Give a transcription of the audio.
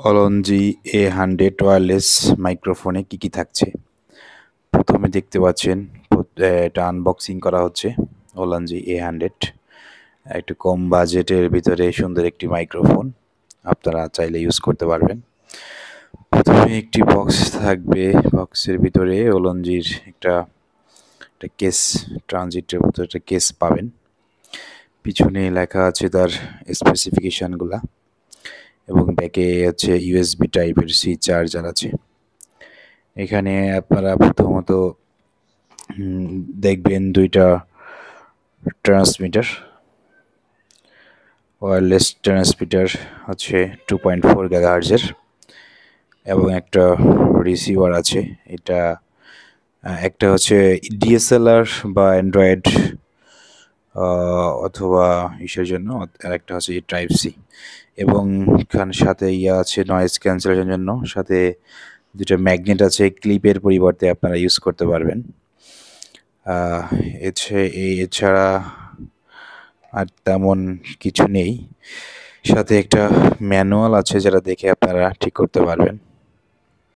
অলনজি A100 wireless মাইক্রোফোনে কী থাকছে। প্রথমে দেখতে পাচ্ছেন এটা আনবক্সিং করা হচ্ছে। অলনজি A100 একটু কম বাজেটের ভিতরে সুন্দর একটি মাইক্রোফোন, আপনারা চাইলে ইউজ করতে পারবেন। প্রথমে একটি বক্স থাকবে, বক্সের ভিতরে অলনজির একটা কেস, ট্রানজিটের মতো একটা কেস পাবেন। পিছনে লেখা আছে তার স্পেসিফিকেশানগুলা এবং ব্যাকে হচ্ছে USB টাইপের সি চার্জার আছে। এখানে আপনারা প্রথমত দেখবেন দুইটা ট্রান্সমিটার, ওয়্যারলেস ট্রান্সমিটার হচ্ছে 2.4 GHz এবং একটা রিসিভার আছে। এটা একটা হচ্ছে DSLR বা অ্যান্ড্রয়েড অথবা ইসের জন্য, আর একটা হচ্ছে টাইপ সি এবং এখানে সাথে আছে নয়েজ ক্যান্সেলেশনের জন্য। সাথে দুটো ম্যাগনেট আছে, ক্লিপের পরিবর্তে আপনারা ইউজ করতে পারবেন। এছাড়া আর তেমন কিছু নেই। সাথে একটা ম্যানুয়াল আছে যেটা দেখে আপনারা ঠিক করতে পারবেন।